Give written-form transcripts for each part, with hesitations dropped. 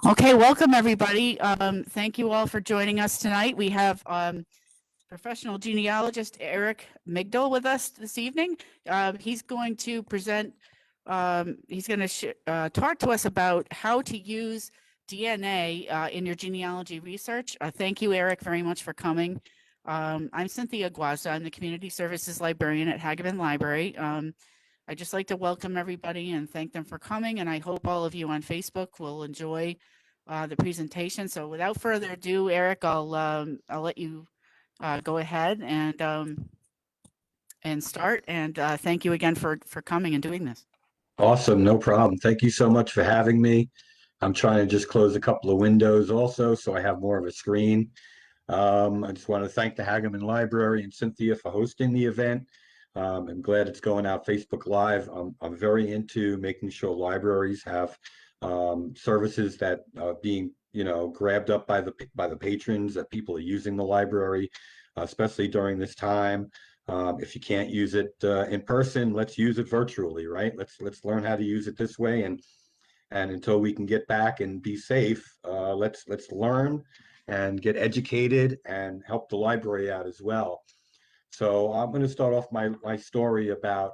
Okay, welcome everybody. Thank you all for joining us tonight. We have professional genealogist Eric Migdal with us this evening. He's going to present, he's going to talk to us about how to use DNA in your genealogy research. Thank you, Eric, very much for coming. I'm Cynthia Guasa. I'm the Community Services Librarian at Hageman Library. I'd just like to welcome everybody and thank them for coming, and I hope all of you on Facebook will enjoy the presentation. So without further ado, Eric, I'll let you go ahead and start. And thank you again for coming and doing this. Awesome, no problem. Thank you so much for having me. I'm trying to just close a couple of windows also, so I have more of a screen. I just want to thank the Hageman Library and Cynthia for hosting the event. I'm glad it's going out Facebook Live. I'm very into making sure libraries have services that are being, grabbed up by the patrons, that people are using the library, especially during this time. If you can't use it in person, let's use it virtually, right? Let's learn how to use it this way, and until we can get back and be safe, let's learn and get educated and help the library out as well. So I'm going to start off my story about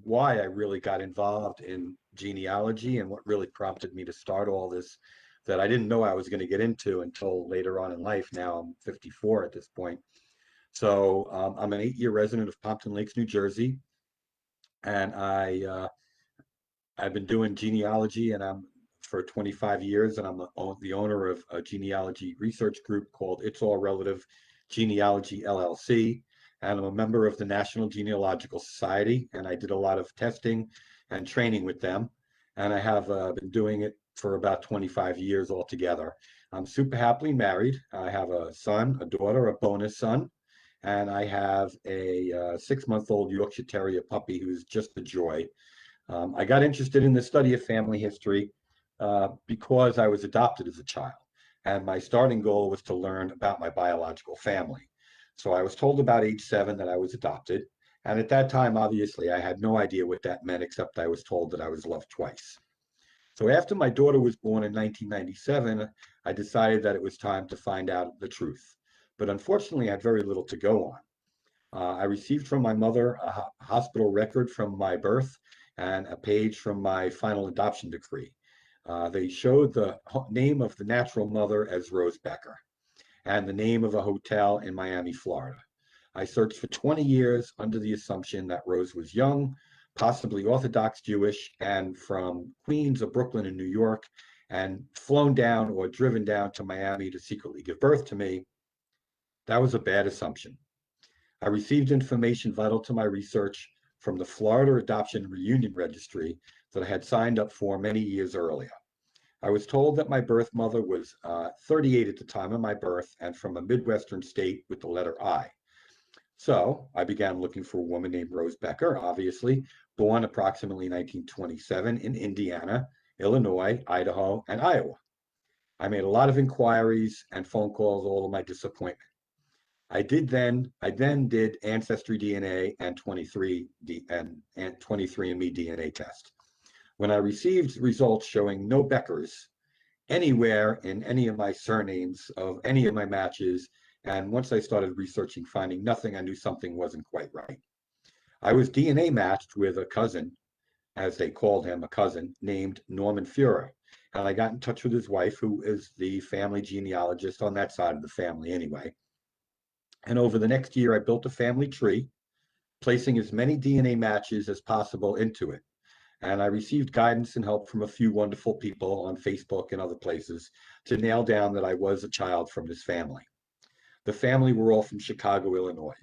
why I really got involved in genealogy and what really prompted me to start all this that I didn't know I was going to get into until later on in life. Now I'm 54 at this point. So I'm an 8-year resident of Pompton Lakes, New Jersey, and I've been doing genealogy and I'm for 25 years, and I'm the owner of a genealogy research group called It's All Relative Genealogy LLC. And I'm a member of the National Genealogical Society, and I did a lot of testing and training with them. And I have been doing it for about 25 years altogether. I'm super happily married. I have a son, a daughter, a bonus son, and I have a 6-month-old Yorkshire Terrier puppy who's just a joy. I got interested in the study of family history because I was adopted as a child, and my starting goal was to learn about my biological family. So I was told about age 7 that I was adopted, and at that time, obviously, I had no idea what that meant, except I was told that I was loved twice. So after my daughter was born in 1997, I decided that it was time to find out the truth. But unfortunately, I had very little to go on. I received from my mother a hospital record from my birth and a page from my final adoption decree. They showed the name of the natural mother as Rose Becker and the name of a hotel in Miami, Florida. I searched for 20 years under the assumption that Rose was young, possibly Orthodox Jewish, and from Queens or Brooklyn in New York, and flown down or driven down to Miami to secretly give birth to me. That was a bad assumption. I received information vital to my research from the Florida Adoption Reunion Registry that I had signed up for many years earlier. I was told that my birth mother was 38 at the time of my birth and from a Midwestern state with the letter I. So I began looking for a woman named Rose Becker, obviously, born approximately 1927 in Indiana, Illinois, Idaho, and Iowa. I made a lot of inquiries and phone calls, all of my disappointment. I then did Ancestry DNA and 23andMe DNA test. When I received results showing no Beckers anywhere in any of my surnames of any of my matches, and once I started researching, finding nothing, I knew something wasn't quite right. I was DNA matched with a cousin, as they called him, a cousin named Norman Fuhrer, and I got in touch with his wife, who is the family genealogist on that side of the family anyway. And over the next year, I built a family tree, placing as many DNA matches as possible into it. And I received guidance and help from a few wonderful people on Facebook and other places to nail down that I was a child from this family. The family were all from Chicago, Illinois.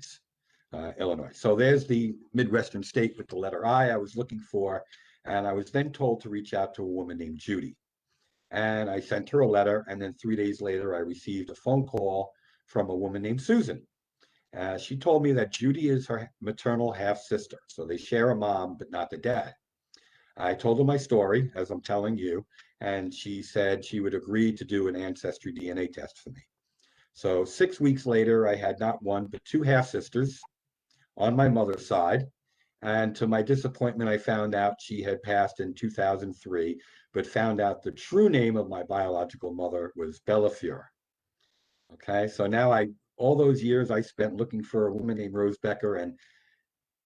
So there's the Midwestern state with the letter I was looking for. And I was then told to reach out to a woman named Judy. And I sent her a letter. And then 3 days later, I received a phone call from a woman named Susan. She told me that Judy is her maternal half-sister. So they share a mom, but not the dad. I told her my story, as I'm telling you, and she said she would agree to do an ancestry DNA test for me. So 6 weeks later, I had not one, but 2 half-sisters on my mother's side, And to my disappointment, I found out she had passed in 2003, but found out the true name of my biological mother was Bellafior. Okay, so now all those years I spent looking for a woman named Rose Becker, and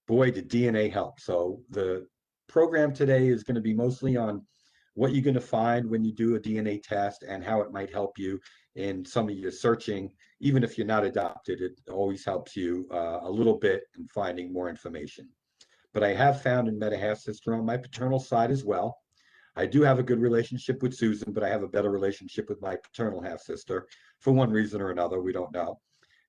boy, did DNA help. So the program today is going to be mostly on what you're going to find when you do a DNA test and how it might help you in some of your searching. Even if you're not adopted, it always helps you a little bit in finding more information. But I have found and met a half sister on my paternal side as well. I do have a good relationship with Susan, but I have a better relationship with my paternal half sister for one reason or another. We don't know.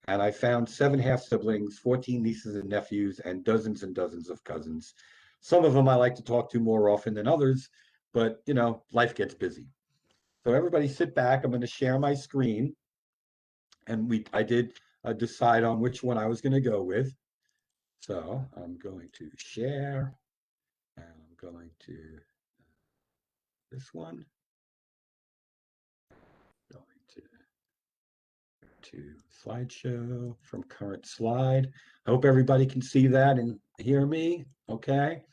And I found 7 half siblings, 14 nieces and nephews, and dozens of cousins. Some of them I like to talk to more often than others, but life gets busy. So everybody sit back. I'm going to share my screen. And I did decide on which one I was going to go with. So I'm going to share, and I'm going to this one. Going to slideshow from current slide. I hope everybody can see that and hear me. Okay.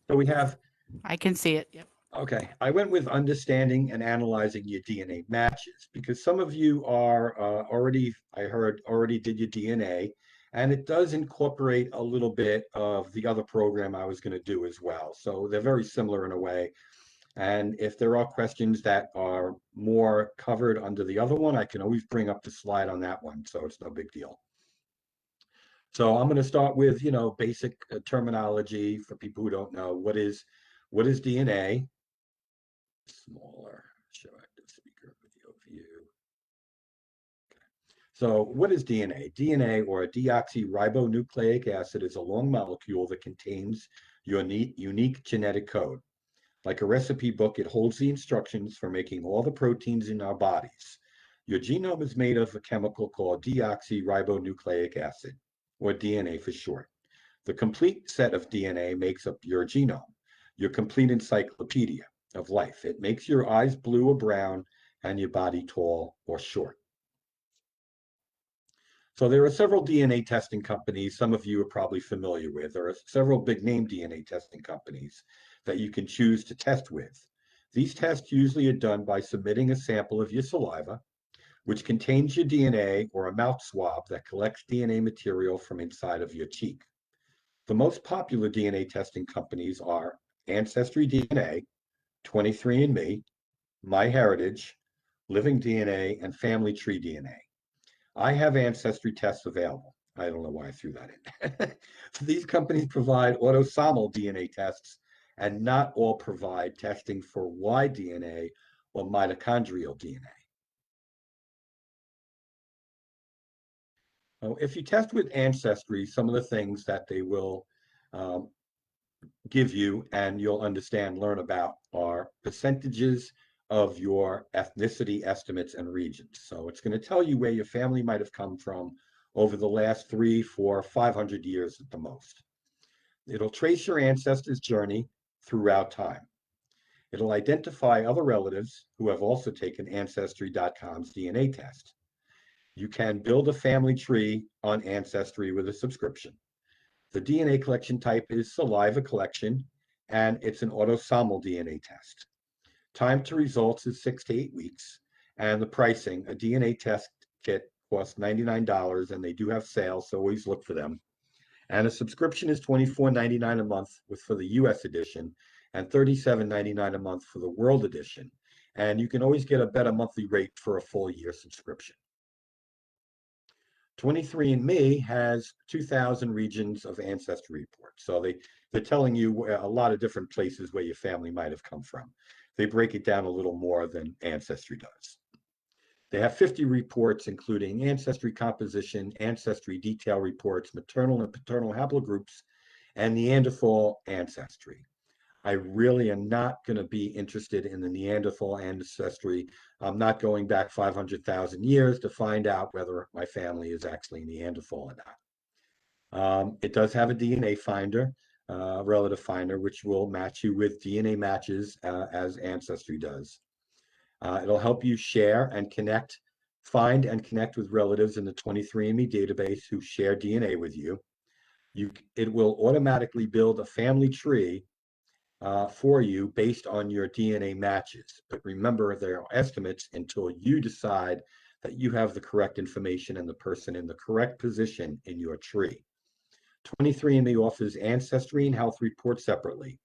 So we have. I can see it. Yep. Okay, I went with understanding and analyzing your DNA matches because some of you are I heard, already did your DNA, and it does incorporate a little bit of the other program I was going to do as well. So they're very similar in a way. And if there are questions that are more covered under the other one, I can always bring up the slide on that one. So it's no big deal. So I'm going to start with, basic terminology for people who don't know. What is DNA? Smaller, show active speaker video view. Okay. So what is DNA? DNA, or a deoxyribonucleic acid, is a long molecule that contains your unique genetic code. Like a recipe book, it holds the instructions for making all the proteins in our bodies. Your genome is made of a chemical called deoxyribonucleic acid, or DNA for short. The complete set of DNA makes up your genome, your complete encyclopedia of life. It makes your eyes blue or brown and your body tall or short. So there are several DNA testing companies some of you are probably familiar with. There are several big name DNA testing companies that you can choose to test with. These tests usually are done by submitting a sample of your saliva, which contains your DNA, or a mouth swab that collects DNA material from inside of your cheek. The most popular DNA testing companies are Ancestry DNA, 23andMe, MyHeritage, Living DNA, and Family Tree DNA. I have ancestry tests available. I don't know why I threw that in. These companies provide autosomal DNA tests, and not all provide testing for Y DNA or mitochondrial DNA. Now, if you test with Ancestry, some of the things that they will give you and you'll learn about are percentages of your ethnicity estimates and regions. So it's going to tell you where your family might have come from over the last 300, 400, 500 years at the most. It'll trace your ancestors' journey throughout time. It'll identify other relatives who have also taken Ancestry.com's DNA test. You can build a family tree on Ancestry with a subscription. The DNA collection type is saliva collection, and it's an autosomal DNA test. Time to results is 6 to 8 weeks, and the pricing, a DNA test kit costs $99, and they do have sales, so always look for them. And a subscription is $24.99 a month for the US edition, and $37.99 a month for the World edition. And you can always get a better monthly rate for a full year subscription. 23andMe has 2,000 regions of ancestry reports. So they're telling you a lot of different places where your family might have come from. They break it down a little more than Ancestry does. They have 50 reports, including ancestry composition, ancestry detail reports, maternal and paternal haplogroups, and Neanderthal ancestry. I really am not going to be interested in the Neanderthal ancestry. I'm not going back 500,000 years to find out whether my family is actually Neanderthal or not. It does have a DNA finder, relative finder, which will match you with DNA matches as Ancestry does. It'll help you share and find and connect with relatives in the 23andMe database who share DNA with you. It will automatically build a family tree for you based on your DNA matches. But remember, there are estimates until you decide that you have the correct information and the person in the correct position in your tree. 23andMe offers ancestry and health reports separately.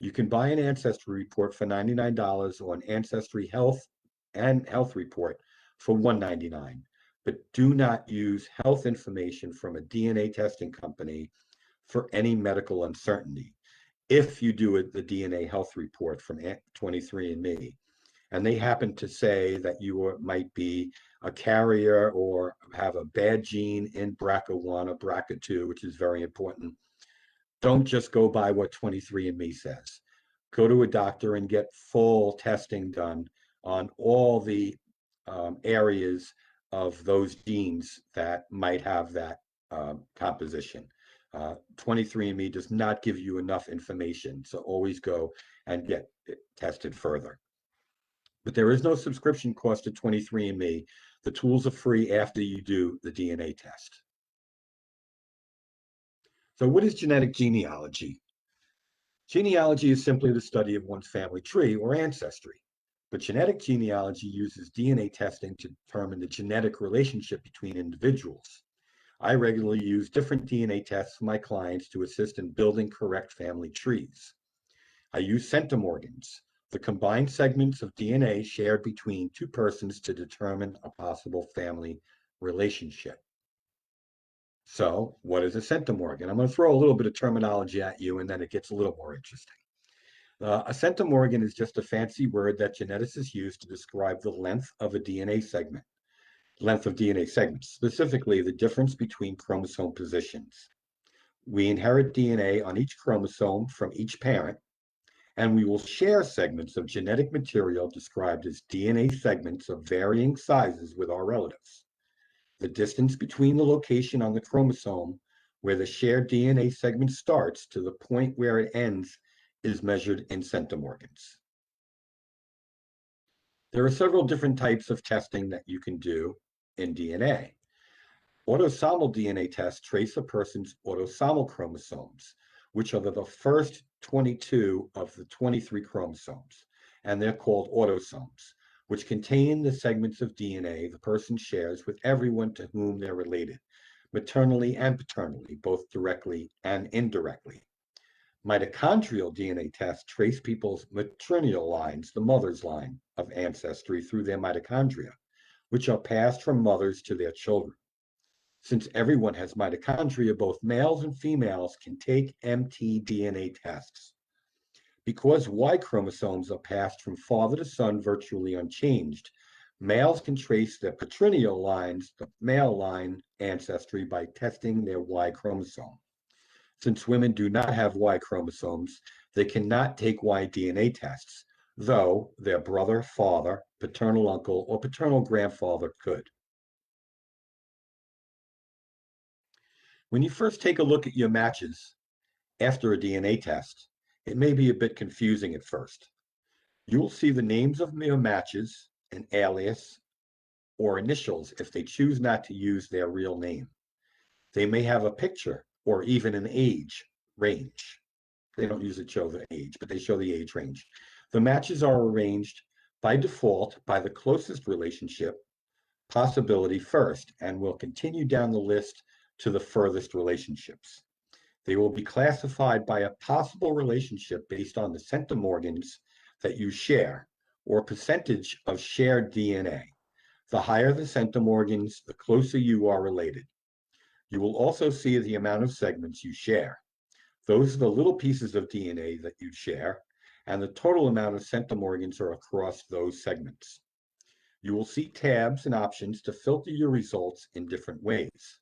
You can buy an ancestry report for $99 or an ancestry health and health report for $199. But do not use health information from a DNA testing company for any medical uncertainty. If you do the DNA health report from 23andMe, and they happen to say that you might be a carrier or have a bad gene in BRCA1 or BRCA2, which is very important, don't just go by what 23andMe says. Go to a doctor and get full testing done on all the areas of those genes that might have that composition. 23andMe does not give you enough information, so always go and get it tested further. But there is no subscription cost to 23andMe. The tools are free after you do the DNA test. So what is genetic genealogy? Genealogy is simply the study of one's family tree or ancestry. But genetic genealogy uses DNA testing to determine the genetic relationship between individuals. I regularly use different DNA tests for my clients to assist in building correct family trees. I use centimorgans, the combined segments of DNA shared between two persons to determine a possible family relationship. So, what is a centimorgan? I'm going to throw a little bit of terminology at you, and then it gets a little more interesting. A centimorgan is just a fancy word that geneticists use to describe the length of a DNA segment. Length of DNA segments, specifically the difference between chromosome positions. We inherit DNA on each chromosome from each parent, and we will share segments of genetic material described as DNA segments of varying sizes with our relatives. The distance between the location on the chromosome where the shared DNA segment starts to the point where it ends is measured in centimorgans. There are several different types of testing that you can do in DNA. Autosomal DNA tests trace a person's autosomal chromosomes, which are the first 22 of the 23 chromosomes, and they're called autosomes, which contain the segments of DNA the person shares with everyone to whom they're related, maternally and paternally, both directly and indirectly. Mitochondrial DNA tests trace people's matrilineal lines, the mother's line of ancestry, through their mitochondria, which are passed from mothers to their children. Since everyone has mitochondria, both males and females can take mtDNA tests. Because Y chromosomes are passed from father to son virtually unchanged, males can trace their patrilineal lines, the male line ancestry, by testing their Y chromosome. Since women do not have Y chromosomes, they cannot take Y DNA tests, though their brother, father, paternal uncle, or paternal grandfather could. When you first take a look at your matches after a DNA test, it may be a bit confusing at first. You will see the names of your matches, an alias, or initials if they choose not to use their real name. They may have a picture or even an age range. They don't usually show the age, but they show the age range. The matches are arranged by default by the closest relationship possibility first, and will continue down the list to the furthest relationships. They will be classified by a possible relationship based on the centimorgans that you share, or percentage of shared DNA. The higher the centimorgans, the closer you are related. You will also see the amount of segments you share. Those are the little pieces of DNA that you share, and the total amount of centimorgans are across those segments. You will see tabs and options to filter your results in different ways.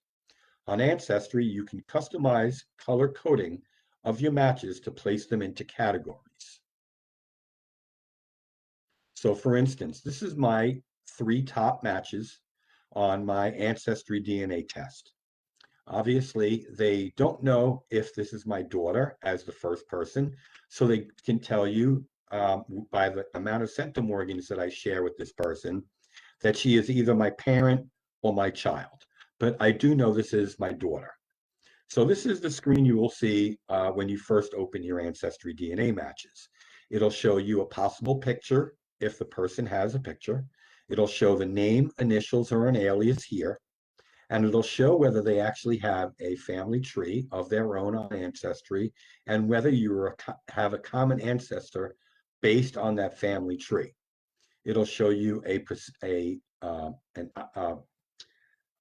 On Ancestry, you can customize color coding of your matches to place them into categories. So for instance, this is my 3 top matches on my Ancestry DNA test. Obviously, they don't know if this is my daughter as the first person, so they can tell you by the amount of centimorgans that I share with this person that she is either my parent or my child. But I do know this is my daughter. So this is the screen you will see when you first open your Ancestry DNA matches. It'll show you a possible picture if the person has a picture. It'll show the name, initials, or an alias here, and it'll show whether they actually have a family tree of their own on Ancestry and whether you have a common ancestor based on that family tree. It'll show you a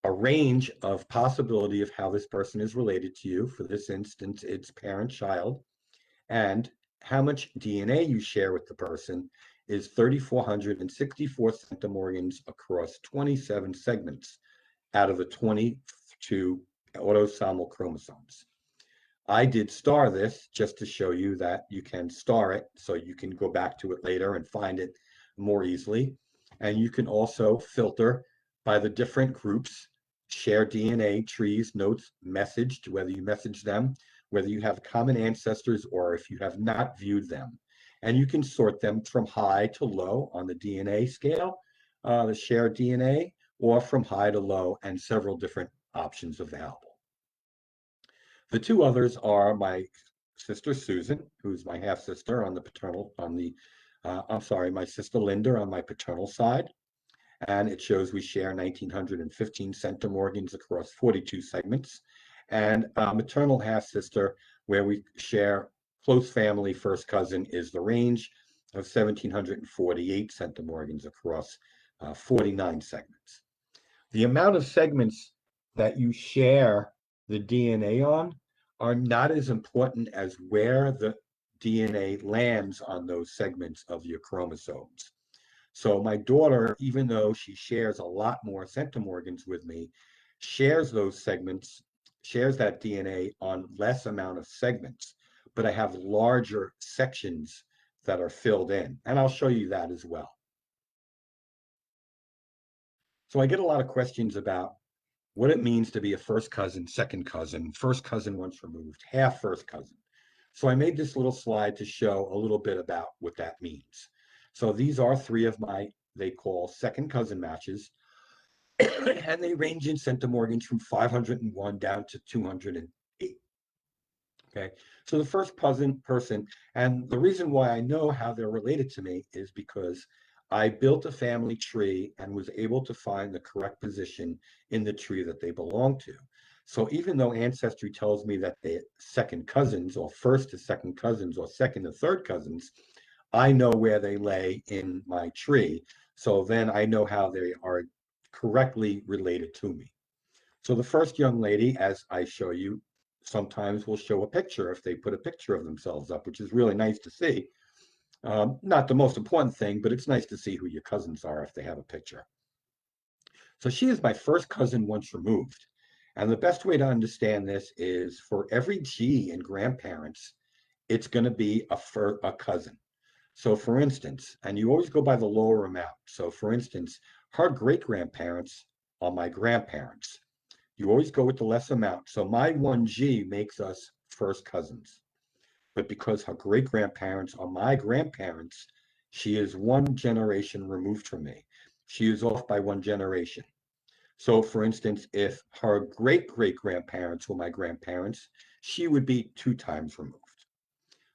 range of possibility of how this person is related to you. For this instance, it's parent-child, and how much DNA you share with the person is 3,464 centimorgans across 27 segments out of the 22 autosomal chromosomes. I did star this just to show you that you can star it so you can go back to it later and find it more easily. And you can also filter by the different groups, share DNA, trees, notes, messaged, whether you message them, whether you have common ancestors or if you have not viewed them. And you can sort them from high to low on the DNA scale, the shared DNA, or from high to low, and several different options available. The two others are my sister Susan, who's my half sister on the paternal, my sister Linda on my paternal side. And it shows we share 1,915 centimorgans across 42 segments. And maternal half sister, where we share close family first cousin, is the range of 1,748 centimorgans across 49 segments. The amount of segments that you share the DNA on are not as important as where the DNA lands on those segments of your chromosomes. So my daughter, even though she shares a lot more centimorgans with me, shares those segments, shares that DNA on less amount of segments, but I have larger sections that are filled in. And I'll show you that as well. So I get a lot of questions about what it means to be a first cousin, second cousin, first cousin once removed, half first cousin. So I made this little slide to show a little bit about what that means. So these are three of my, they call second cousin matches, and they range in centimorgans from 501 down to 208. Okay, so the first person, and the reason why I know how they're related to me is because I built a family tree and was able to find the correct position in the tree that they belong to. So even though Ancestry tells me that they're second cousins, or first to second cousins, or second to third cousins, I know where they lay in my tree. So then I know how they are correctly related to me. So the first young lady, as I show you, sometimes will show a picture if they put a picture of themselves up, which is really nice to see. Not the most important thing, but it's nice to see who your cousins are if they have a picture. So she is my first cousin once removed. And the best way to understand this is for every G in grandparents, it's going to be a cousin. So for instance, and you always go by the lower amount. So for instance, her great-grandparents are my grandparents. You always go with the less amount. So my 1G makes us first cousins. But because her great-grandparents are my grandparents, she is one generation removed from me. She is off by one generation. So for instance, if her great-great-grandparents were my grandparents, she would be 2 times removed.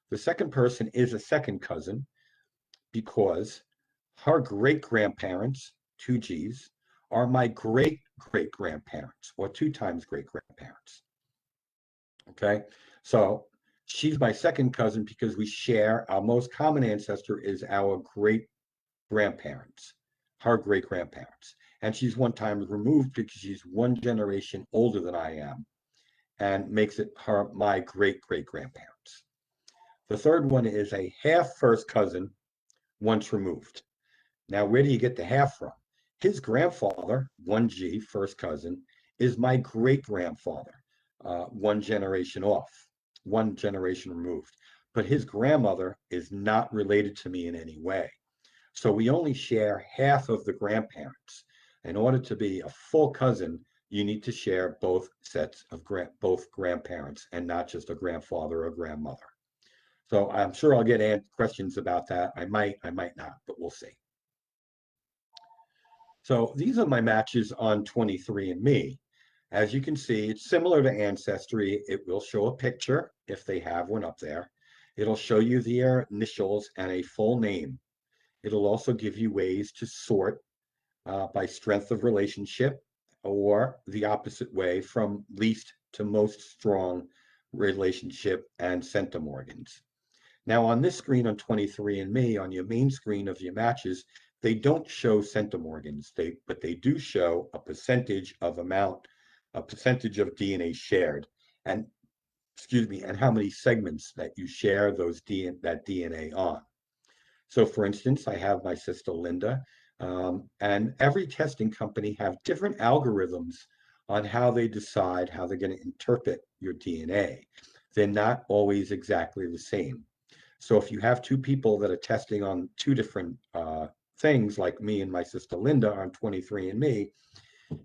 The second person is a second cousin because her great-grandparents, 2 Gs, are my great-great-grandparents, or 2 times great-grandparents. Okay, so she's my second cousin because we share our most common ancestor is our great-grandparents, her great-grandparents. And she's 1 time removed because she's 1 generation older than I am, and makes it my great-great-grandparents. The third one is a half first cousin once removed. Now, where do you get the half from? His grandfather, 1G, first cousin, is my great-grandfather, 1 generation off, 1 generation removed. But his grandmother is not related to me in any way. So we only share half of the grandparents. In order to be a full cousin, you need to share both sets of both grandparents and not just a grandfather or grandmother. So I'm sure I'll get questions about that. I might not, but we'll see. So these are my matches on 23andMe. As you can see, it's similar to Ancestry. It will show a picture if they have one up there. It'll show you their initials and a full name. It'll also give you ways to sort by strength of relationship or the opposite way from least to most strong relationship and centimorgans. Now on this screen on 23andMe, on your main screen of your matches, they don't show centimorgans, but they do show a percentage of DNA shared, and excuse me, and how many segments that you share that DNA on. So for instance, I have my sister Linda, and every testing company have different algorithms on how they decide how they're going to interpret your DNA. They're not always exactly the same. So if you have two people that are testing on two different things, like me and my sister Linda on 23andMe,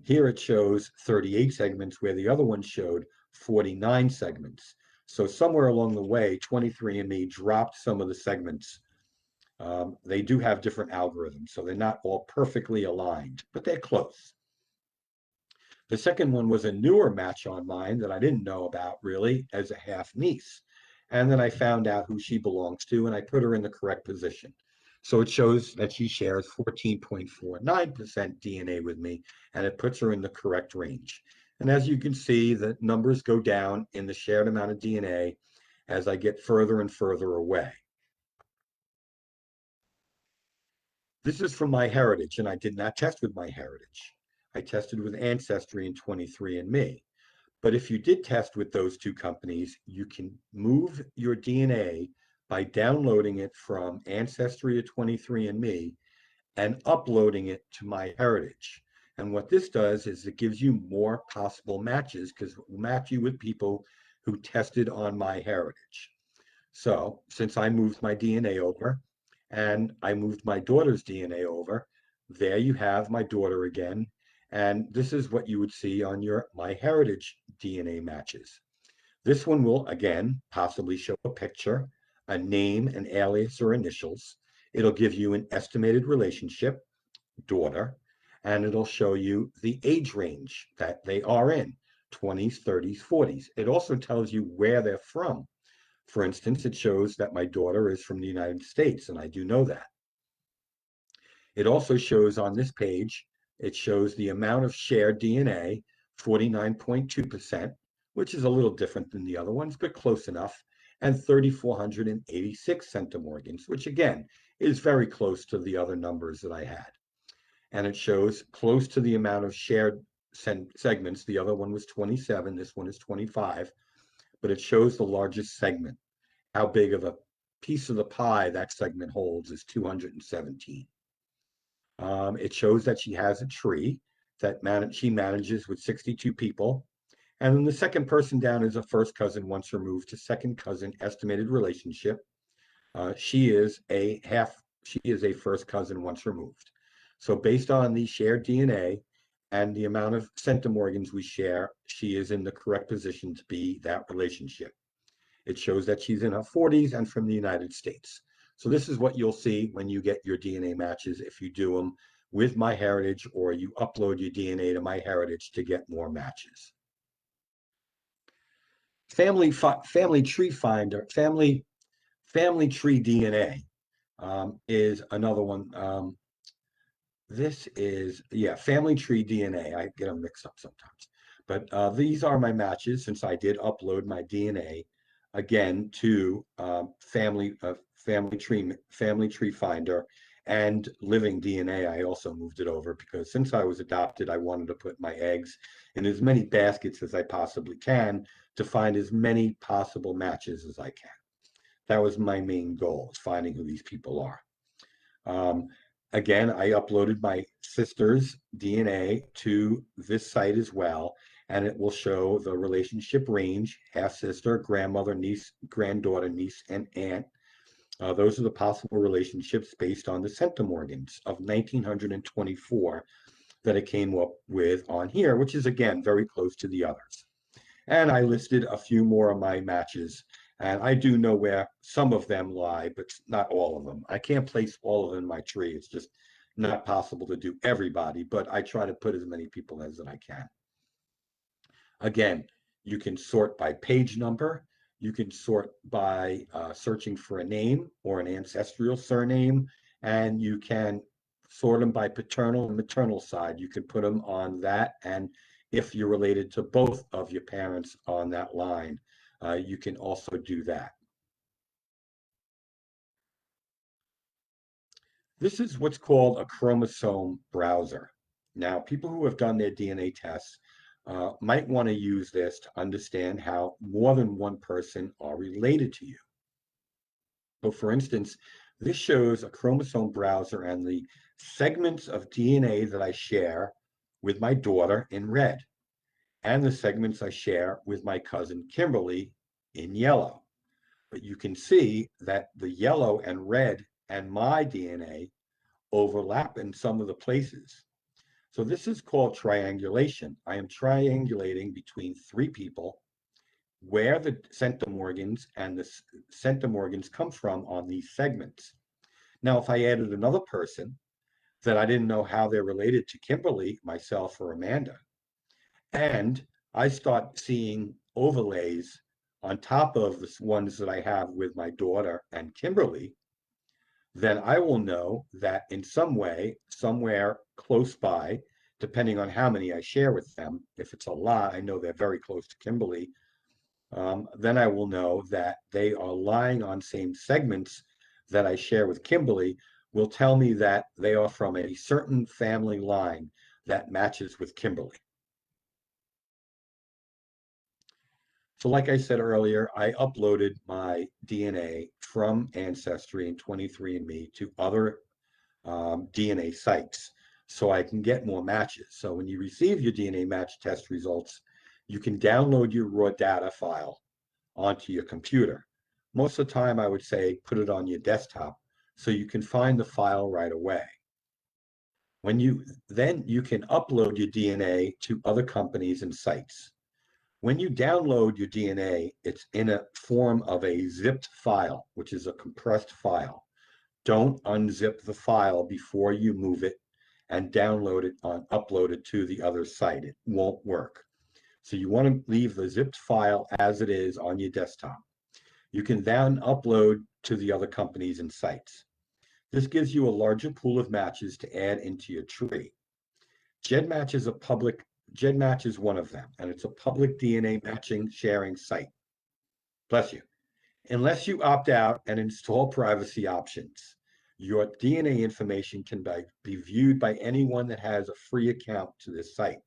here it shows 38 segments where the other one showed 49 segments. So somewhere along the way, 23andMe dropped some of the segments. They do have different algorithms, so they're not all perfectly aligned, but they're close. The second one was a newer match on mine that I didn't know about really as a half niece. And then I found out who she belongs to and I put her in the correct position. So it shows that she shares 14.49% DNA with me, and it puts her in the correct range. And as you can see, the numbers go down in the shared amount of DNA as I get further and further away. This is from MyHeritage, and I did not test with MyHeritage. I tested with Ancestry and 23andMe. But if you did test with those two companies, you can move your DNA by downloading it from Ancestry to 23andMe and uploading it to MyHeritage. And what this does is it gives you more possible matches because it will match you with people who tested on MyHeritage. So since I moved my DNA over and I moved my daughter's DNA over, there you have my daughter again. And this is what you would see on your MyHeritage DNA matches. This one will, again, possibly show a picture, a name, an alias, or initials. It'll give you an estimated relationship, daughter, and it'll show you the age range that they are in, 20s, 30s, 40s. It also tells you where they're from. For instance, it shows that my daughter is from the United States, and I do know that. It also shows on this page, it shows the amount of shared DNA, 49.2%, which is a little different than the other ones, but close enough, and 3,486 centimorgans, which again is very close to the other numbers that I had. And it shows close to the amount of shared segments. The other one was 27, this one is 25. But it shows the largest segment. How big of a piece of the pie that segment holds is 217. It shows that she has a tree that she manages with 62 people. And then the second person down is a first cousin once removed to second cousin estimated relationship. She is a first cousin once removed. So based on the shared DNA and the amount of centimorgans we share, she is in the correct position to be that relationship. It shows that she's in her 40s and from the United States. So this is what you'll see when you get your DNA matches if you do them with MyHeritage or you upload your DNA to MyHeritage to get more matches. Family Tree Finder, Family Tree DNA is another one. This is, Family Tree DNA. I get them mixed up sometimes. But these are my matches since I did upload my DNA again to Family Tree Finder and Living DNA. I also moved it over because since I was adopted, I wanted to put my eggs in as many baskets as I possibly can to find as many possible matches as I can. That was my main goal, is finding who these people are. Again, I uploaded my sister's DNA to this site as well, and it will show the relationship range, half-sister, grandmother, niece, granddaughter, niece, and aunt. Those are the possible relationships based on the centimorgans of 1,924 that it came up with on here, which is, again, very close to the others. And I listed a few more of my matches. And I do know where some of them lie, but not all of them. I can't place all of them in my tree. It's just not possible to do everybody, but I try to put as many people as that I can. Again, you can sort by page number. You can sort by searching for a name or an ancestral surname, and you can sort them by paternal and maternal side. You can put them on that, and if you're related to both of your parents on that line, you can also do that. This is what's called a chromosome browser. Now, people who have done their DNA tests might want to use this to understand how more than one person are related to you. So, for instance, this shows a chromosome browser and the segments of DNA that I share with my daughter in red, and the segments I share with my cousin Kimberly in yellow. But you can see that the yellow and red and my DNA overlap in some of the places. So this is called triangulation. I am triangulating between three people where the centimorgans and the centimorgans come from on these segments. Now, if I added another person that I didn't know how they're related to Kimberly, myself, or Amanda, and I start seeing overlays on top of the ones that I have with my daughter and Kimberly, then I will know that in some way, somewhere close by, depending on how many I share with them, if it's a lot, I know they're very close to Kimberly, then I will know that they are lying on same segments that I share with Kimberly, will tell me that they are from a certain family line that matches with Kimberly. So like I said earlier, I uploaded my DNA from Ancestry and 23andMe to other DNA sites so I can get more matches. So when you receive your DNA match test results, you can download your raw data file onto your computer. Most of the time, I would say put it on your desktop so you can find the file right away. Then you can upload your DNA to other companies and sites. When you download your DNA, it's in a form of a zipped file, which is a compressed file. Don't unzip the file before you move it and download it upload it to the other site. It won't work. So you want to leave the zipped file as it is on your desktop. You can then upload to the other companies and sites. This gives you a larger pool of matches to add into your tree. GEDmatch is one of them, and it's a public DNA matching sharing site. Bless you. Unless you opt out and install privacy options, your DNA information can be viewed by anyone that has a free account to this site.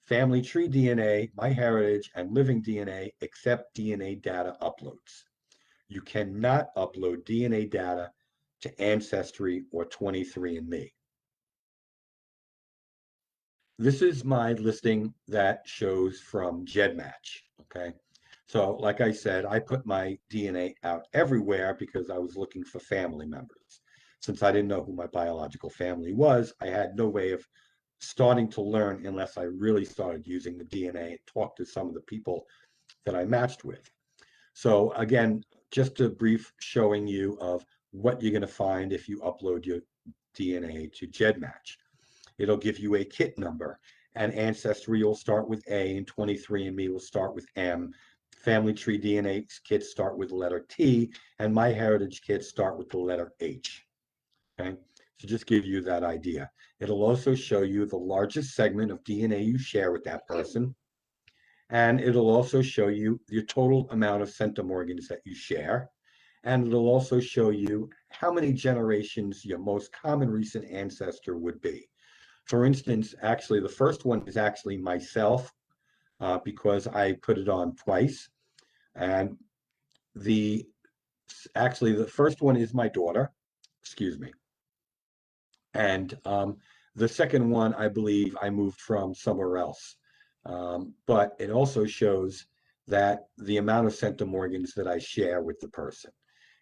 Family Tree DNA, MyHeritage, and Living DNA accept DNA data uploads. You cannot upload DNA data to Ancestry or 23andMe. This is my listing that shows from GEDmatch, okay? So like I said, I put my DNA out everywhere because I was looking for family members. Since I didn't know who my biological family was, I had no way of starting to learn unless I really started using the DNA and talked to some of the people that I matched with. So again, just a brief showing you of what you're going to find if you upload your DNA to GEDmatch. It'll give you a kit number, and Ancestry will start with A, and 23andMe will start with M. Family Tree DNA kits start with the letter T, and MyHeritage kits start with the letter H. Okay, so just give you that idea. It'll also show you the largest segment of DNA you share with that person, and it'll also show you your total amount of centimorgans that you share, and it'll also show you how many generations your most common recent ancestor would be. For instance, actually, the first one is actually myself because I put it on twice. And the first one is my daughter, excuse me. And the second one, I believe I moved from somewhere else. But it also shows that the amount of centimorgans that I share with the person.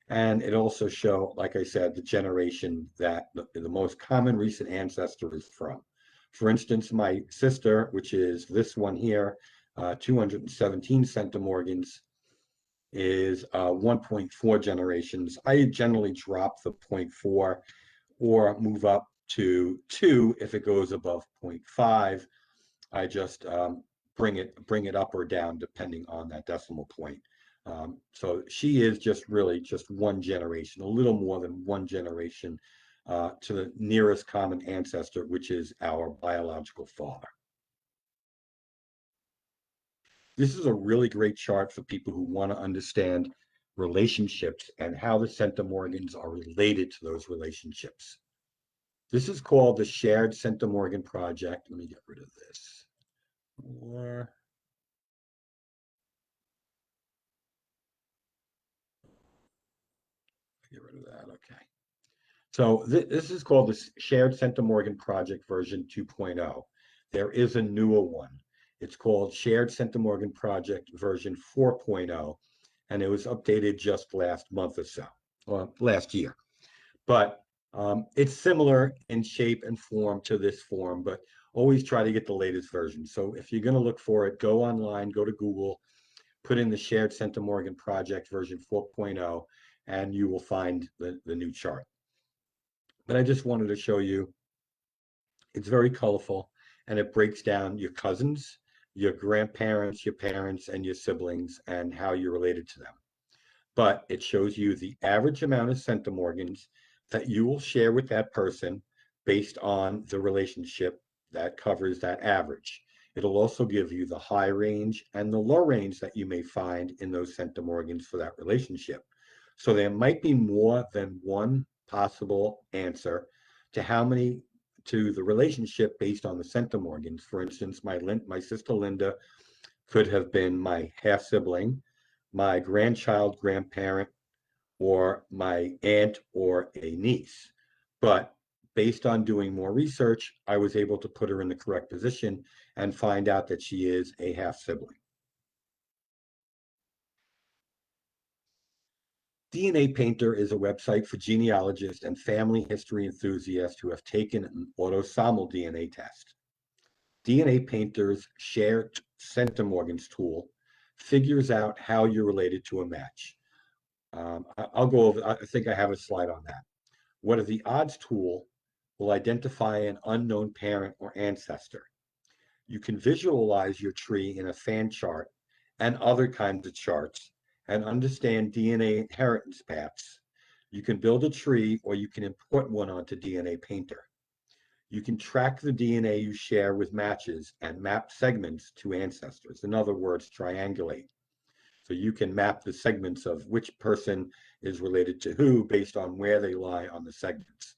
And it also shows, like I said, the generation that the most common recent ancestor is from. For instance, my sister, which is this one here, 217 centimorgans, is 1.4 generations. I generally drop the 0.4 or move up to 2 if it goes above 0.5. I just bring it up or down depending on that decimal point. So she is just really just one generation, a little more than one generation to the nearest common ancestor, which is our biological father. This is a really great chart for people who want to understand relationships and how the centimorgans are related to those relationships. This is called the Shared Centimorgan Project. Let me get rid of this. Or get rid of that. Okay. So this is called the Shared Centimorgan Project version 2.0. There is a newer one. It's called Shared Centimorgan Project version 4.0, and it was updated just last month or so, or last year. But it's similar in shape and form to this form, but always try to get the latest version. So if you're going to look for it, go online, go to Google, put in the Shared Centimorgan Project version 4.0, and you will find the new chart. But I just wanted to show you, it's very colorful, and it breaks down your cousins, your grandparents, your parents, and your siblings, and how you're related to them. But it shows you the average amount of centimorgans that you will share with that person based on the relationship that covers that average. It'll also give you the high range and the low range that you may find in those centimorgans for that relationship. So there might be more than one possible answer to how many to the relationship based on the centimorgans. For instance, my sister Linda could have been my half sibling, my grandchild, grandparent, or my aunt or a niece. But based on doing more research, I was able to put her in the correct position and find out that she is a half sibling. DNA Painter is a website for genealogists and family history enthusiasts who have taken an autosomal DNA test. DNA Painter's shared centimorgans tool figures out how you're related to a match. I'll go over, I think I have a slide on that. What are the odds tool will identify an unknown parent or ancestor. You can visualize your tree in a fan chart and other kinds of charts and understand DNA inheritance paths. You can build a tree or you can import one onto DNA Painter. You can track the DNA you share with matches and map segments to ancestors. In other words, triangulate. So you can map the segments of which person is related to who based on where they lie on the segments.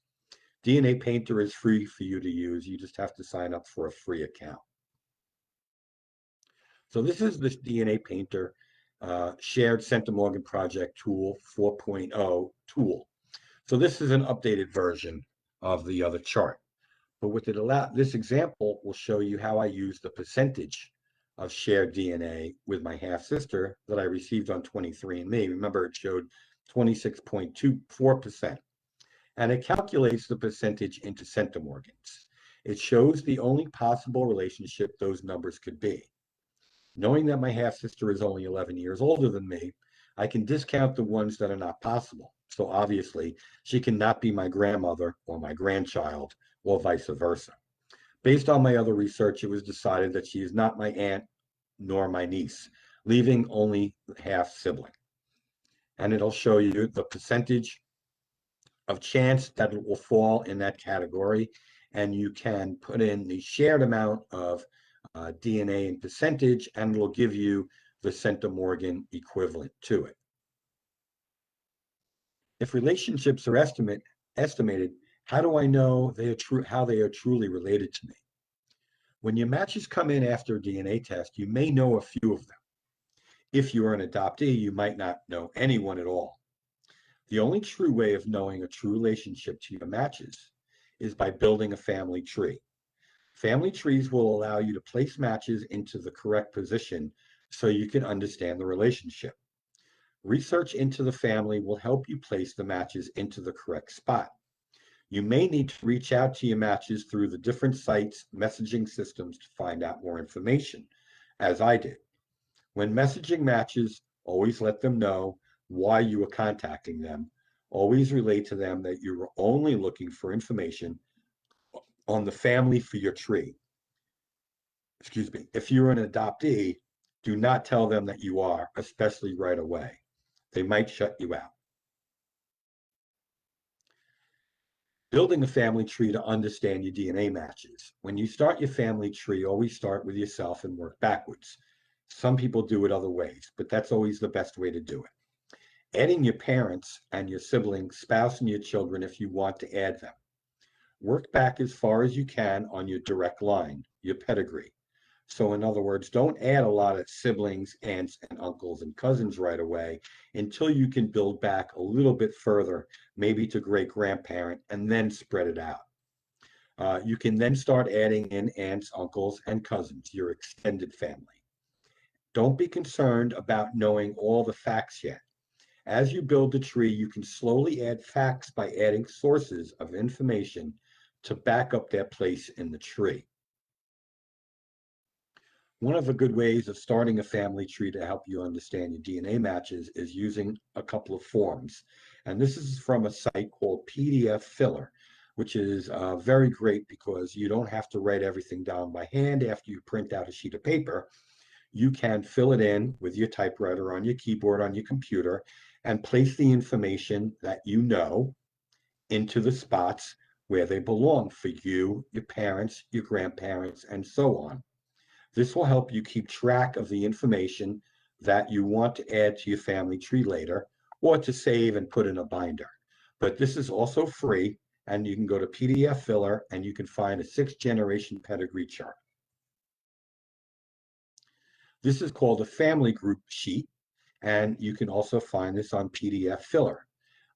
DNA Painter is free for you to use. You just have to sign up for a free account. So this is the DNA Painter Shared Centimorgan Project Tool 4.0 tool. So this is an updated version of the other chart. But what it allows, this example will show you how I use the percentage of shared DNA with my half sister that I received on 23andMe. Remember, it showed 26.24%. And it calculates the percentage into centimorgans. It shows the only possible relationship those numbers could be. Knowing that my half sister is only 11 years older than me, I can discount the ones that are not possible. So obviously, she cannot be my grandmother or my grandchild, or vice versa. Based on my other research, it was decided that she is not my aunt nor my niece, leaving only half sibling. And it'll show you the percentage of chance that it will fall in that category. And you can put in the shared amount of DNA in percentage, and it'll give you the centimorgan equivalent to it. If relationships are estimated, how do I know how they are truly related to me? When your matches come in after a DNA test, you may know a few of them. If you are an adoptee, you might not know anyone at all. The only true way of knowing a true relationship to your matches is by building a family tree. Family trees will allow you to place matches into the correct position so you can understand the relationship. Research into the family will help you place the matches into the correct spot. You may need to reach out to your matches through the different sites, messaging systems to find out more information, as I did. When messaging matches, always let them know why you are contacting them. Always relate to them that you are only looking for information on the family for your tree. excuse me, if you're an adoptee, do not tell them that you are, especially right away. They might shut you out. Building a family tree to understand your DNA matches. When you start your family tree, always start with yourself and work backwards. Some people do it other ways, but that's always the best way to do it. Adding your parents and your siblings, spouse, and your children if you want to add them. Work back as far as you can on your direct line, your pedigree. So in other words, don't add a lot of siblings, aunts, and uncles and cousins right away until you can build back a little bit further, maybe to great grandparent, and then spread it out. You can then start adding in aunts, uncles, and cousins, your extended family. Don't be concerned about knowing all the facts yet. As you build the tree, you can slowly add facts by adding sources of information to back up their place in the tree. One of the good ways of starting a family tree to help you understand your DNA matches is using a couple of forms. And this is from a site called PDF Filler, which is very great because you don't have to write everything down by hand after you print out a sheet of paper. You can fill it in with your typewriter on your keyboard on your computer and place the information that you know into the spots where they belong for you, your parents, your grandparents, and so on. This will help you keep track of the information that you want to add to your family tree later or to save and put in a binder. But this is also free, and you can go to PDF Filler and you can find a 6th-generation pedigree chart. This is called a family group sheet, and you can also find this on PDF Filler.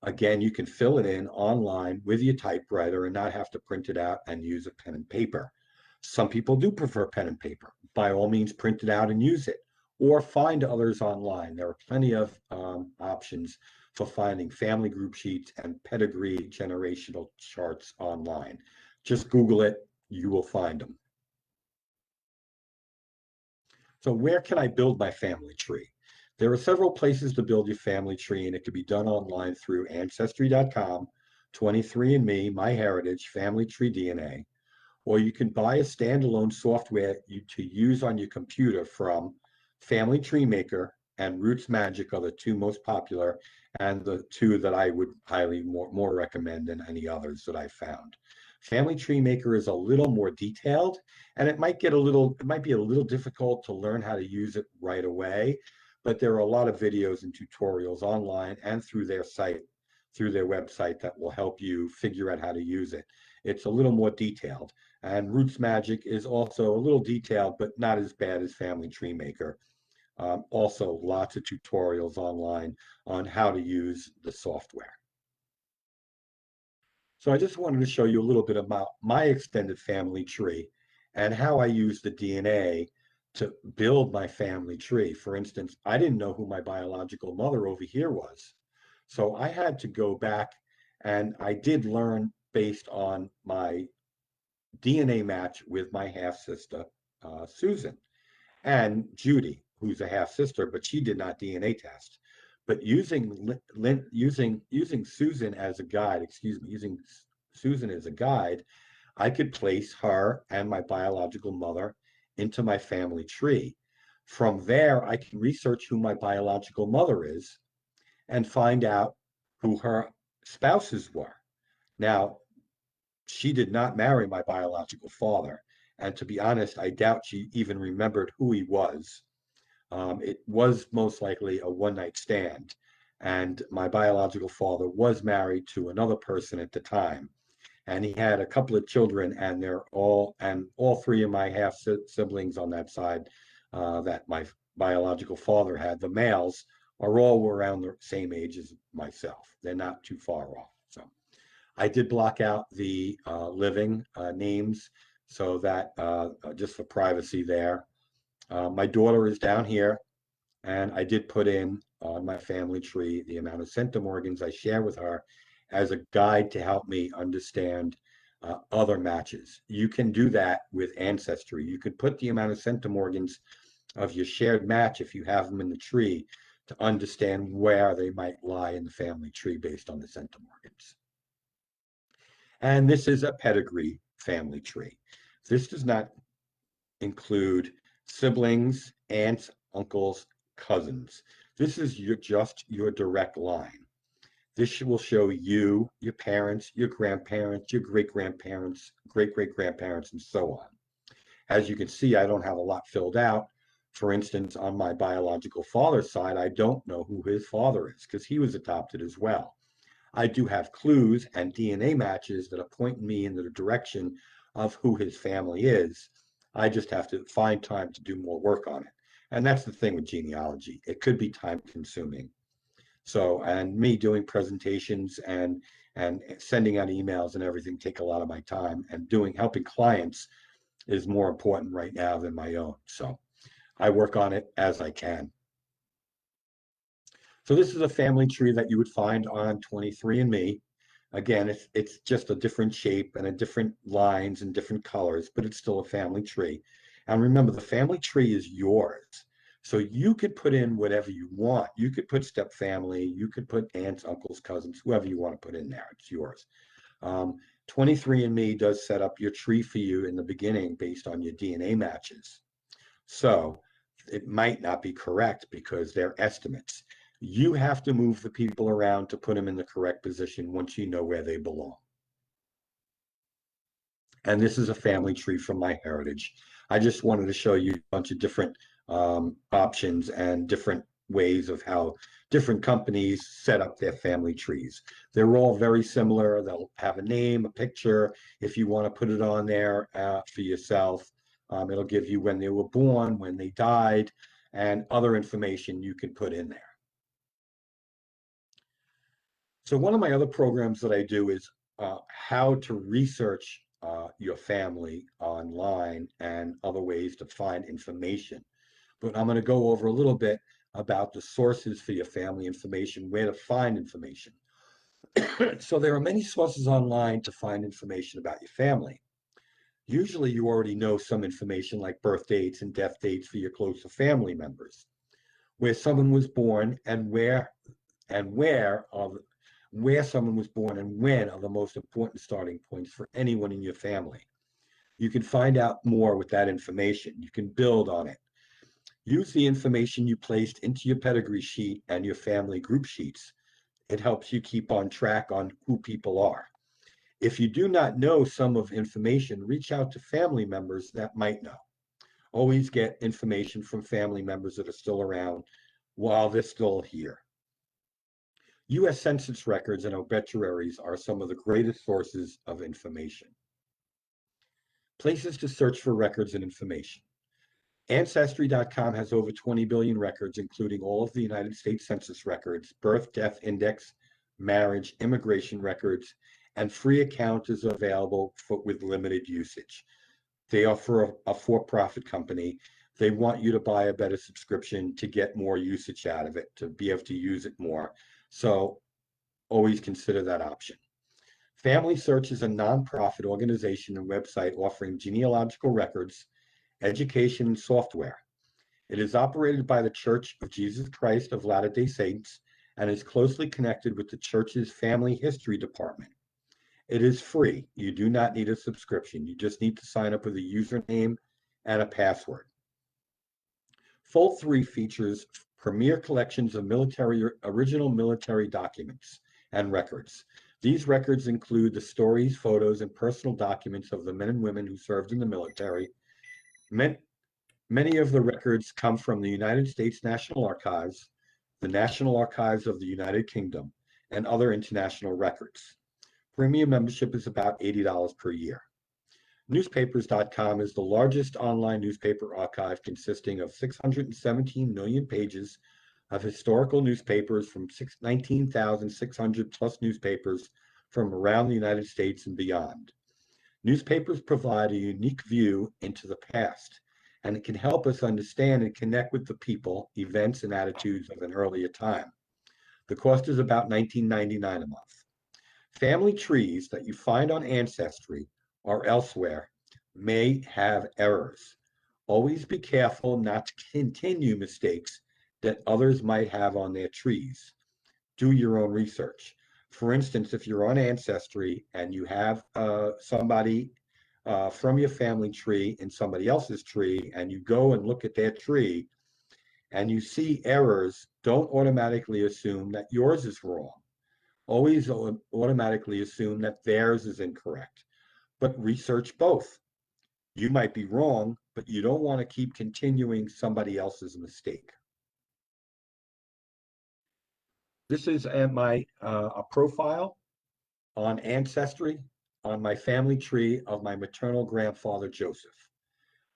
Again, you can fill it in online with your typewriter and not have to print it out and use a pen and paper. Some people do prefer pen and paper. By all means, print it out and use it, or find others online. There are plenty of options for finding family group sheets and pedigree generational charts online. Just Google it, you will find them. So where can I build my family tree? There are several places to build your family tree, and it can be done online through Ancestry.com, 23andMe, MyHeritage, Family Tree DNA, or you can buy a standalone software to use on your computer from Family Tree Maker and Roots Magic are the two most popular, and the two that I would highly more recommend than any others that I've found. Family Tree Maker is a little more detailed, and it might be a little difficult to learn how to use it right away, but there are a lot of videos and tutorials online and through their website that will help you figure out how to use it. It's a little more detailed. And Roots Magic is also a little detailed, but not as bad as Family Tree Maker. Also, lots of tutorials online on how to use the software. So I just wanted to show you a little bit about my extended family tree and how I use the DNA to build my family tree. For instance, I didn't know who my biological mother over here was. So I had to go back, and I did learn based on my DNA match with my half-sister, Susan, and Judy, who's a half-sister, but she did not DNA test. But using Susan as a guide, using Susan as a guide, I could place her and my biological mother into my family tree. From there, I can research who my biological mother is and find out who her spouses were. Now, she did not marry my biological father. And to be honest, I doubt she even remembered who he was. It was most likely a one-night stand. And my biological father was married to another person at the time. And he had a couple of children, and all three of my half siblings on that side that my biological father had, the males, are all around the same age as myself. They're not too far off. So I did block out the living names so that just for privacy there. My daughter is down here, and I did put in on my family tree the amount of centimorgans I share with her as a guide to help me understand other matches. You can do that with Ancestry. You could put the amount of centimorgans of your shared match if you have them in the tree to understand where they might lie in the family tree based on the centimorgans. And this is a pedigree family tree. This does not include siblings, aunts, uncles, cousins. This is just your direct line. This will show you, your parents, your grandparents, your great-grandparents, great-great-grandparents, and so on. As you can see, I don't have a lot filled out. For instance, on my biological father's side, I don't know who his father is because he was adopted as well. I do have clues and DNA matches that are pointing me in the direction of who his family is. I just have to find time to do more work on it. And that's the thing with genealogy. It could be time consuming. So, and me doing presentations and sending out emails and everything take a lot of my time, and helping clients is more important right now than my own. So I work on it as I can. So this is a family tree that you would find on 23andMe. Again, it's just a different shape and a different lines and different colors, but it's still a family tree. And remember, the family tree is yours. So you could put in whatever you want. You could put step family, you could put aunts, uncles, cousins, whoever you want to put in there. It's yours. 23andMe does set up your tree for you in the beginning based on your DNA matches. So it might not be correct because they're estimates. You have to move the people around to put them in the correct position once you know where they belong. And this is a family tree from MyHeritage. I just wanted to show you a bunch of different options and different ways of how different companies set up their family trees. They're all very similar. They'll have a name, a picture. If you want to put it on there for yourself, it'll give you when they were born, when they died, and other information you can put in there. So one of my other programs that I do is how to research your family online and other ways to find information. But I'm going to go over a little bit about the sources for your family information, where to find information. So there are many sources online to find information about your family. Usually you already know some information like birth dates and death dates for your closer family members, where someone was born and where someone was born and when are the most important starting points for anyone in your family. You can find out more with that information. You can build on it. Use the information you placed into your pedigree sheet and your family group sheets. It helps you keep on track on who people are. If you do not know some of information, reach out to family members that might know. Always get information from family members that are still around while they're still here. U.S. Census records and obituaries are some of the greatest sources of information. Places to search for records and information. Ancestry.com has over 20 billion records, including all of the United States Census records, birth, death index, marriage, immigration records, and free account is available with limited usage. They are a for-profit company. They want you to buy a better subscription to get more usage out of it, to be able to use it more. So always consider that option. Family Search is a nonprofit organization and website offering genealogical records, education, and software. It is operated by the Church of Jesus Christ of Latter-day Saints and is closely connected with the church's family history department. It is free. You do not need a subscription. You just need to sign up with a username and a password. Fold 3 features premier collections of original military documents and records. These records include the stories, photos, and personal documents of the men and women who served in the military. Many of the records come from the United States National Archives, the National Archives of the United Kingdom, and other international records. Premium membership is about $80 per year. Newspapers.com is the largest online newspaper archive consisting of 617 million pages of historical newspapers from 19,600 plus newspapers from around the United States and beyond. Newspapers provide a unique view into the past, and it can help us understand and connect with the people, events, and attitudes of an earlier time. The cost is about $19.99 a month. Family trees that you find on Ancestry or elsewhere may have errors. Always be careful not to continue mistakes that others might have on their trees. Do your own research. For instance, if you're on Ancestry and you have somebody from your family tree in somebody else's tree, and you go and look at their tree and you see errors, don't automatically assume that yours is wrong. Always automatically assume that theirs is incorrect, but research both. You might be wrong, but you don't want to keep continuing somebody else's mistake. This is my a profile on Ancestry on my family tree of my maternal grandfather, Joseph.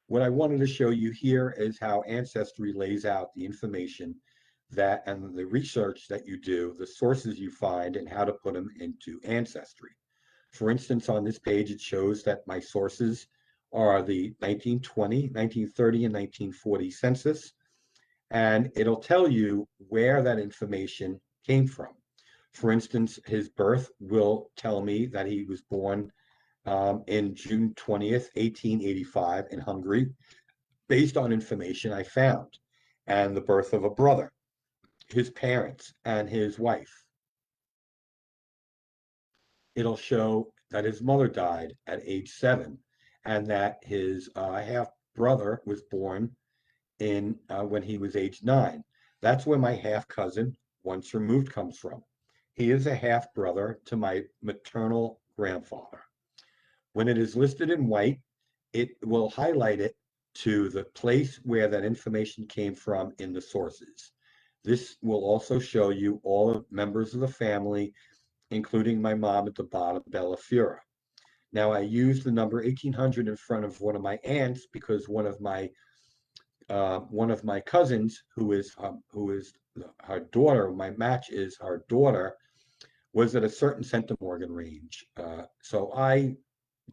What I wanted to show you here is how Ancestry lays out the information that and the research that you do, the sources you find, and how to put them into Ancestry. For instance, on this page, it shows that my sources are the 1920, 1930, and 1940 census, and it'll tell you where that information came from. For instance, his birth will tell me that he was born in June 20th, 1885 in Hungary, based on information I found, and the birth of a brother, his parents, and his wife. It'll show that his mother died at age 7, and that his half brother was born in when he was age 9. That's where my half cousin, once removed, comes from. He is a half brother to my maternal grandfather. When it is listed in white, it will highlight it to the place where that information came from in the sources. This will also show you all the members of the family, including my mom at the bottom, Bella Fura. Now, I used the number 1800 in front of one of my aunts because one of my cousins, who is her daughter, my match is her daughter, was at a certain centimorgan range. So I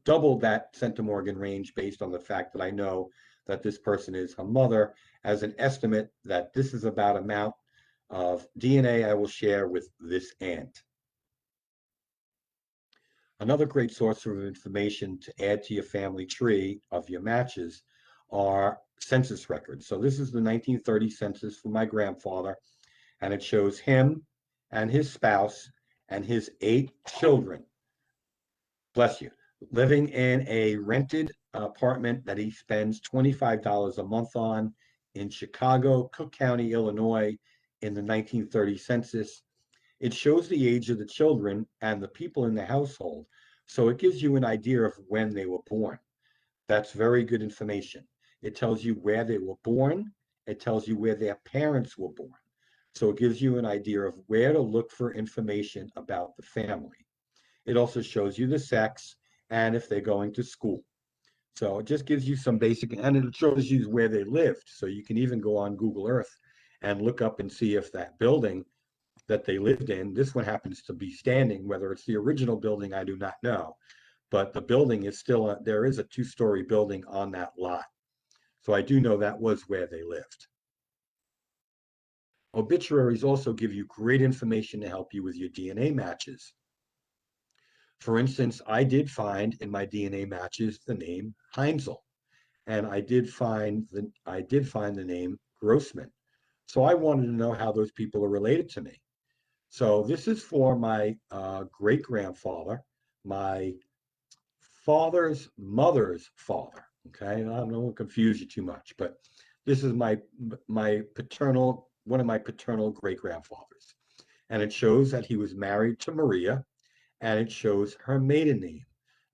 doubled that centimorgan range based on the fact that I know that this person is her mother, as an estimate that this is about amount of DNA I will share with this aunt. Another great source of information to add to your family tree of your matches are census records. So this is the 1930 census for my grandfather, and it shows him and his spouse and his 8 children, bless you, living in a rented apartment that he spends $25 a month on in Chicago, Cook County, Illinois, in the 1930 census. It shows the age of the children and the people in the household, so it gives you an idea of when they were born. That's very good information. It tells you where they were born. It tells you where their parents were born. So it gives you an idea of where to look for information about the family. It also shows you the sex and if they're going to school. So it just gives you some basic, and it shows you where they lived. So you can even go on Google Earth and look up and see if that building that they lived in, this one happens to be standing. Whether it's the original building, I do not know, but the building is still, there is a 2-story building on that lot. So I do know that was where they lived. Obituaries also give you great information to help you with your DNA matches. For instance, I did find in my DNA matches the name Heinzel, and I did find the name Grossman. So I wanted to know how those people are related to me. So this is for my great grandfather, my father's mother's father. Okay, I don't want to confuse you too much, but this is my paternal, one of my paternal great grandfathers, and it shows that he was married to Maria, and it shows her maiden name.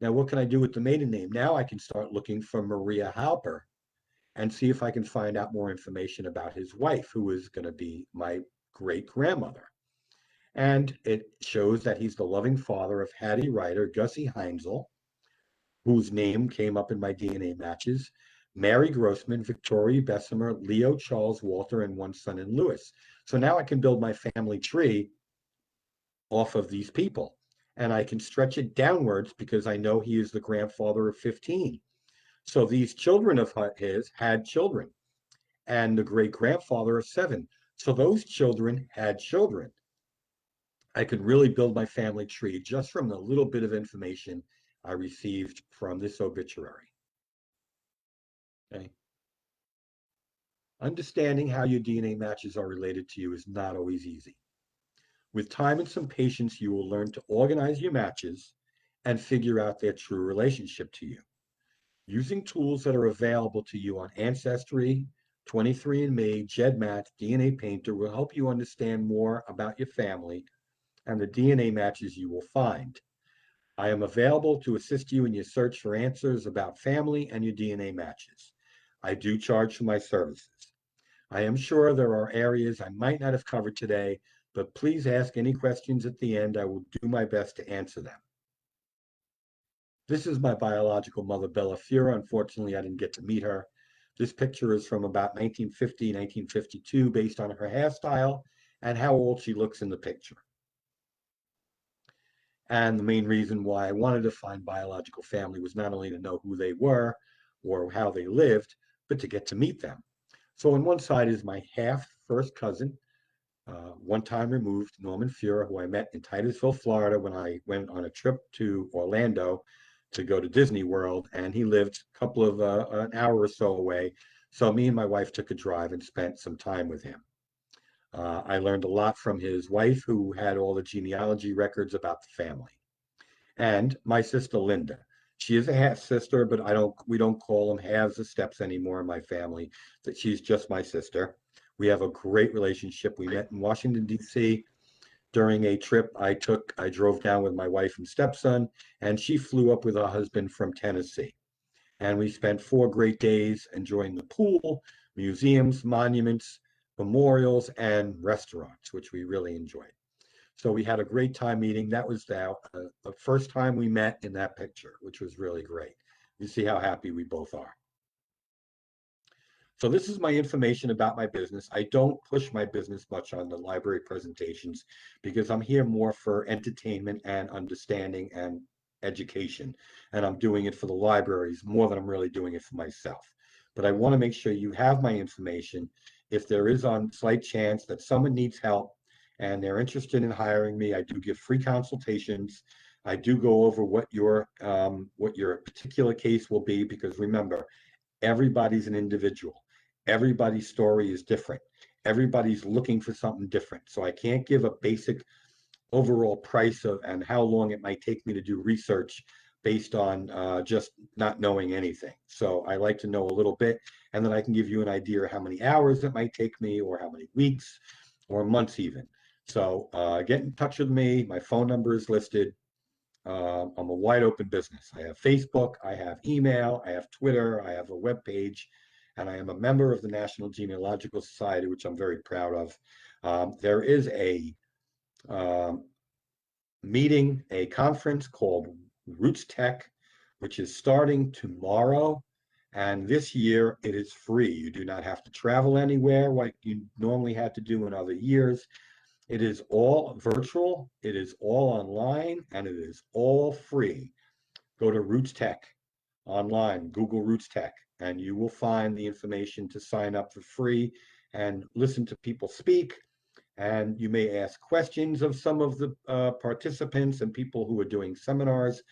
Now, what can I do with the maiden name? Now I can start looking for Maria Halper and see if I can find out more information about his wife, who is going to be my great grandmother. And it shows that he's the loving father of Hattie Ryder, Gussie Heinzel, whose name came up in my DNA matches, Mary Grossman, Victoria Bessemer, Leo Charles Walter, and one son in Lewis. So now I can build my family tree off of these people. And I can stretch it downwards because I know he is the grandfather of 15. So these children of his had children, and the great grandfather of 7. So those children had children. I could really build my family tree just from the little bit of information I received from this obituary. Okay. Understanding how your DNA matches are related to you is not always easy. With time and some patience, you will learn to organize your matches and figure out their true relationship to you. Using tools that are available to you on Ancestry, 23andMe, GEDmatch, DNA Painter will help you understand more about your family and the DNA matches you will find. I am available to assist you in your search for answers about family and your DNA matches. I do charge for my services. I am sure there are areas I might not have covered today, but please ask any questions at the end. I will do my best to answer them. This is my biological mother, Bella Fura. Unfortunately, I didn't get to meet her. This picture is from about 1950, 1952, based on her hairstyle and how old she looks in the picture. And the main reason why I wanted to find biological family was not only to know who they were or how they lived, but to get to meet them. So on one side is my half first cousin, one time removed, Norman Fura, who I met in Titusville, Florida, when I went on a trip to Orlando to go to Disney World, and he lived a couple of an hour or so away. So me and my wife took a drive and spent some time with him. I learned a lot from his wife, who had all the genealogy records about the family, and my sister Linda. She is a half sister, but we don't call them halves or steps anymore in my family. That she's just my sister. We have a great relationship. We met in Washington, D.C. during a trip I took. I drove down with my wife and stepson, and she flew up with her husband from Tennessee. And we spent 4 great days enjoying the pool, museums, monuments, memorials, and restaurants, which we really enjoyed. So we had a great time meeting. That was the first time we met in that picture, which was really great. You see how happy we both are. So this is my information about my business. I don't push my business much on the library presentations because I'm here more for entertainment and understanding and education. And I'm doing it for the libraries more than I'm really doing it for myself. But I want to make sure you have my information. If there is on slight chance that someone needs help and they're interested in hiring me, I do give free consultations. I do go over what your particular case will be, because remember, everybody's an individual. Everybody's story is different. Everybody's looking for something different. So I can't give a basic overall price of and how long it might take me to do research based on just not knowing anything. So I like to know a little bit, and then I can give you an idea of how many hours it might take me, or how many weeks or months even. So get in touch with me. My phone number is listed. I'm a wide open business. I have Facebook, I have email, I have Twitter, I have a web page, and I am a member of the National Genealogical Society, which I'm very proud of. There is a meeting, a conference called Roots Tech, which is starting tomorrow. And this year it is free. You do not have to travel anywhere like you normally had to do in other years. It is all virtual, it is all online, and it is all free. Go to Roots Tech online, Google Roots Tech, and you will find the information to sign up for free and listen to people speak. And you may ask questions of some of the participants and people who are doing seminars.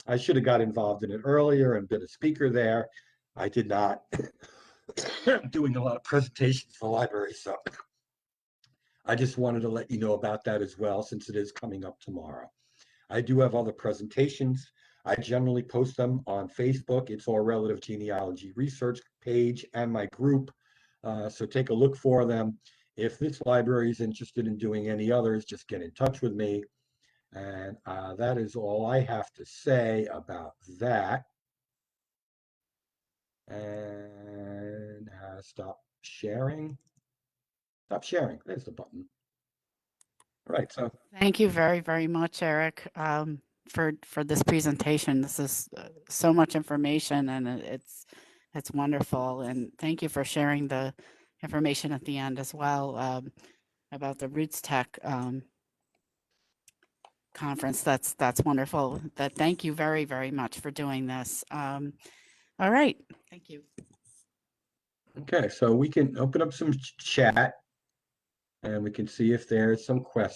I should have got involved in it earlier and been a speaker there. I did not. I'm doing a lot of presentations for libraries, so I just wanted to let you know about that as well, since it is coming up tomorrow. I do have other presentations. I generally post them on Facebook. It's our Relative Genealogy Research page and my group. So take a look for them. If this library is interested in doing any others, just get in touch with me. And that is all I have to say about that. And stop sharing. Stop sharing. There's the button. All right. So Thank you very, very much, Eric, for this presentation. This is so much information, and it's wonderful. And thank you for sharing the information at the end as well, about the Roots Tech conference. That's wonderful. Thank you very, very much for doing this. All right. Thank you. okay, so we can open up some chat and we can see if there's some questions.